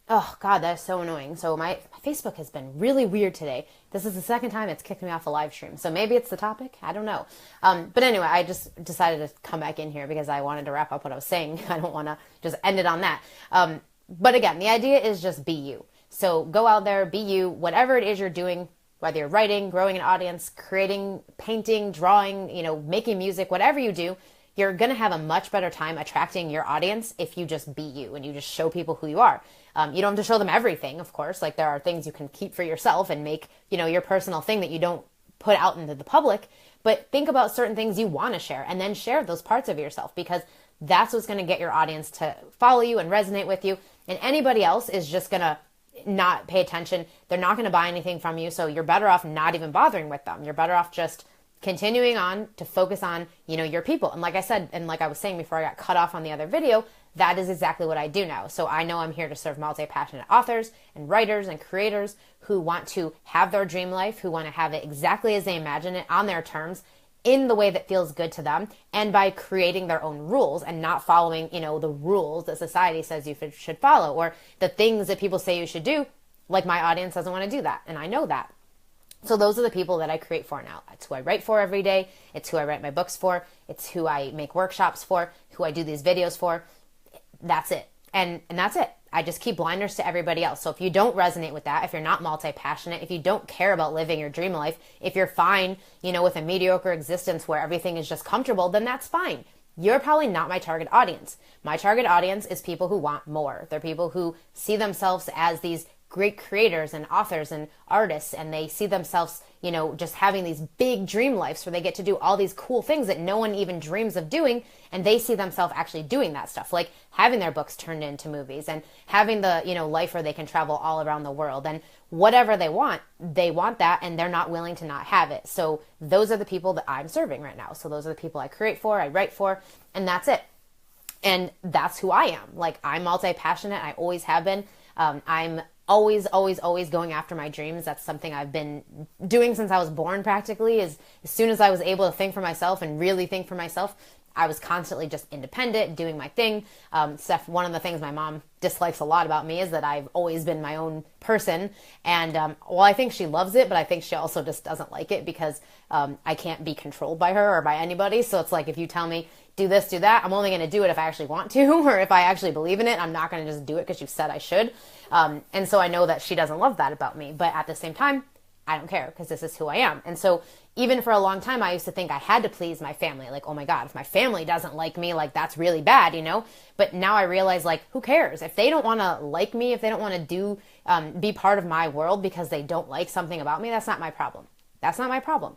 Oh God, that's so annoying. So my Facebook has been really weird today. This is the second time it's kicked me off a live stream. So maybe it's the topic. I don't know. But anyway, I just decided to come back in here because I wanted to wrap up what I was saying. I don't want to just end it on that. But again, the idea is just be you. So go out there, be you, whatever it is you're doing, whether you're writing, growing an audience, creating, painting, drawing, making music, whatever you do, you're going to have a much better time attracting your audience if you just be you and you just show people who you are. You don't have to show them everything, of course. Like there are things you can keep for yourself and make, your personal thing that you don't put out into the public. But think about certain things you want to share and then share those parts of yourself because that's what's going to get your audience to follow you and resonate with you. And anybody else is just going to not pay attention. They're not going to buy anything from you. So you're better off not even bothering with them. You're better off just continuing on to focus on, your people. And like I said, and like I was saying before I got cut off on the other video, that is exactly what I do now. So I know I'm here to serve multi-passionate authors and writers and creators who want to have their dream life, who want to have it exactly as they imagine it on their terms in the way that feels good to them and by creating their own rules and not following, the rules that society says you should follow or the things that people say you should do. Like my audience doesn't want to do that. And I know that. So those are the people that I create for now. It's who I write for every day. It's who I write my books for. It's who I make workshops for, who I do these videos for. That's it. And that's it. I just keep blinders to everybody else. So if you don't resonate with that, if you're not multi-passionate, if you don't care about living your dream life, if you're fine, with a mediocre existence where everything is just comfortable, then that's fine. You're probably not my target audience. My target audience is people who want more. They're people who see themselves as these great creators and authors and artists, and they see themselves, just having these big dream lives where they get to do all these cool things that no one even dreams of doing, and they see themselves actually doing that stuff, like having their books turned into movies and having the, life where they can travel all around the world and whatever they want that, and they're not willing to not have it. So those are the people that I'm serving right now. So those are the people I create for, I write for, and that's it. And that's who I am. Like, I'm multi-passionate. I always have been. I'm always going after my dreams. That's something I've been doing since I was born practically. As soon as I was able to think for myself and really think for myself, I was constantly just independent, doing my thing. One of the things my mom dislikes a lot about me is that I've always been my own person. And, I think she loves it, but I think she also just doesn't like it because I can't be controlled by her or by anybody. So it's like, if you tell me, do this, do that, I'm only going to do it if I actually want to, or if I actually believe in it. I'm not going to just do it because you said I should. And so I know that she doesn't love that about me. But at the same time, I don't care because this is who I am. And so even for a long time, I used to think I had to please my family. Like, oh my God, if my family doesn't like me, like that's really bad, But now I realize, like, who cares? If they don't want to like me, if they don't want to be part of my world because they don't like something about me, that's not my problem. That's not my problem.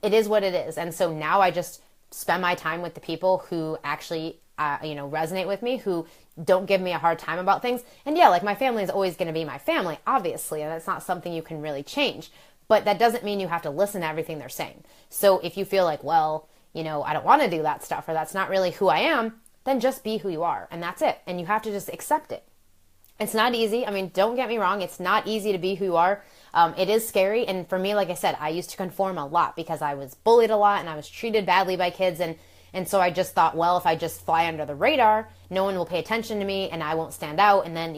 It is what it is. And so now I just spend my time with the people who actually, resonate with me, who don't give me a hard time about things. And yeah, like my family is always going to be my family, obviously, and that's not something you can really change. But that doesn't mean you have to listen to everything they're saying. So if you feel like, well, I don't want to do that stuff, or that's not really who I am, then just be who you are. And that's it. And you have to just accept it. It's not easy. I mean, don't get me wrong. It's not easy to be who you are. It is scary. And for me, like I said, I used to conform a lot because I was bullied a lot and I was treated badly by kids. And so I just thought, well, if I just fly under the radar, no one will pay attention to me and I won't stand out. And then,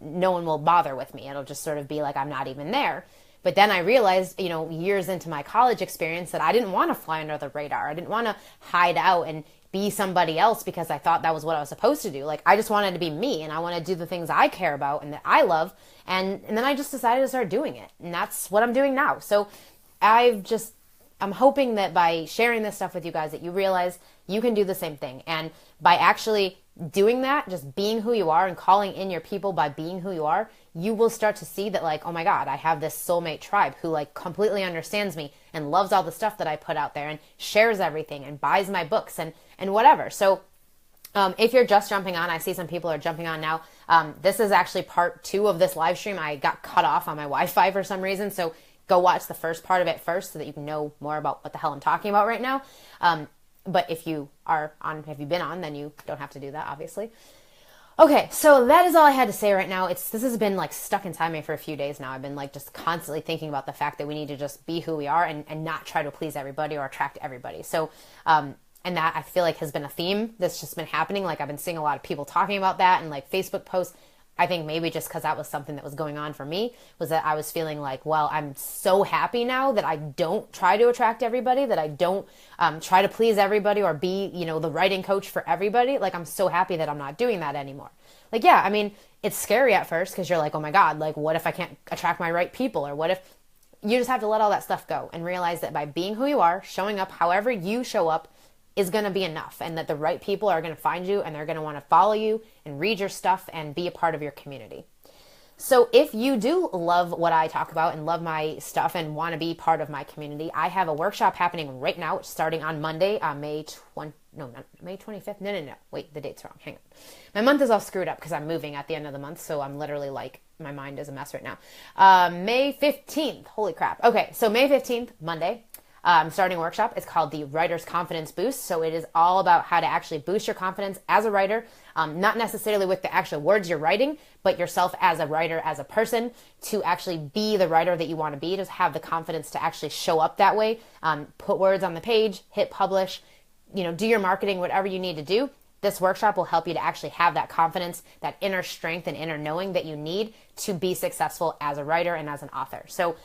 no one will bother with me. It'll just sort of be like I'm not even there. But then I realized, years into my college experience that I didn't want to fly under the radar. I didn't want to hide out and be somebody else because I thought that was what I was supposed to do. Like, I just wanted to be me and I want to do the things I care about and that I love. And then I just decided to start doing it. And that's what I'm doing now. So I'm hoping that by sharing this stuff with you guys that you realize you can do the same thing. And by actually doing that, just being who you are and calling in your people by being who you are, you will start to see that, like, oh my God, I have this soulmate tribe who like completely understands me and loves all the stuff that I put out there and shares everything and buys my books and whatever. So if you're just jumping on, I see some people are jumping on now. This is actually part 2 of this live stream. I got cut off on my Wi-Fi for some reason. So go watch the first part of it first so that you can know more about what the hell I'm talking about right now. But if you been on, then you don't have to do that, obviously. Okay, so that is all I had to say right now. This has been like stuck inside me for a few days now. I've been like just constantly thinking about the fact that we need to just be who we are and not try to please everybody or attract everybody. So, and that I feel like has been a theme that's just been happening. Like I've been seeing a lot of people talking about that and like Facebook posts. I think maybe just because that was something that was going on for me, was that I was feeling like, well, I'm so happy now that I don't try to attract everybody, that I don't try to please everybody or be, the writing coach for everybody. Like, I'm so happy that I'm not doing that anymore. Like, yeah, I mean, it's scary at first because you're like, oh my God, like, what if I can't attract my right people? Or what if you just have to let all that stuff go and realize that by being who you are, showing up however you show up, is going to be enough, and that the right people are going to find you and they're going to want to follow you and read your stuff and be a part of your community. So if you do love what I talk about and love my stuff and want to be part of my community, I have a workshop happening right now, starting on Monday, May 25th. No. Wait, the date's wrong. Hang on. My month is all screwed up because I'm moving at the end of the month. So I'm literally like, my mind is a mess right now. May 15th. Holy crap. Okay. So May 15th, Monday. I'm starting a workshop. It's called the Writer's Confidence Boost. So it is all about how to actually boost your confidence as a writer, not necessarily with the actual words you're writing, but yourself as a writer, as a person, to actually be the writer that you want to be, to have the confidence to actually show up that way, put words on the page, hit publish, do your marketing, whatever you need to do. This workshop will help you to actually have that confidence, that inner strength and inner knowing that you need to be successful as a writer and as an author. So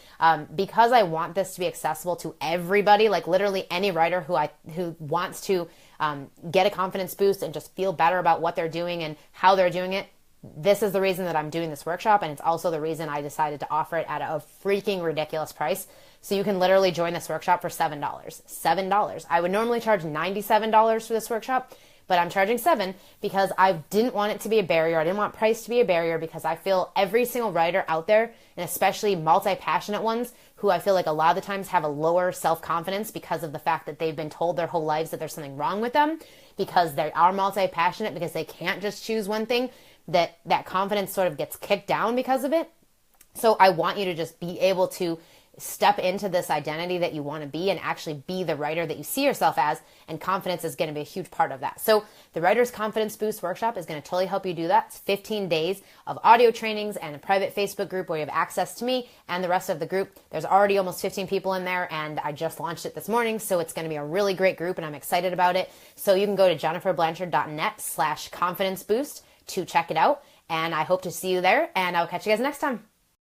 because I want this to be accessible to everybody, like literally any writer who wants to get a confidence boost and just feel better about what they're doing and how they're doing it, this is the reason that I'm doing this workshop. And it's also the reason I decided to offer it at a freaking ridiculous price. So you can literally join this workshop for $7. $7. I would normally charge $97 for this workshop, but I'm charging $7 because I didn't want it to be a barrier. I didn't want price to be a barrier because I feel every single writer out there, and especially multi-passionate ones, who I feel like a lot of the times have a lower self-confidence because of the fact that they've been told their whole lives that there's something wrong with them, because they are multi-passionate, because they can't just choose one thing, that confidence sort of gets kicked down because of it. So I want you to just be able to step into this identity that you want to be and actually be the writer that you see yourself as, and confidence is going to be a huge part of that. So the Writer's Confidence Boost Workshop is going to totally help you do that. It's 15 days of audio trainings and a private Facebook group where you have access to me and the rest of the group. There's already almost 15 people in there, and I just launched it this morning, so it's going to be a really great group, and I'm excited about it. So you can go to jenniferblanchard.net/confidence boost to check it out, and I hope to see you there, and I'll catch you guys next time.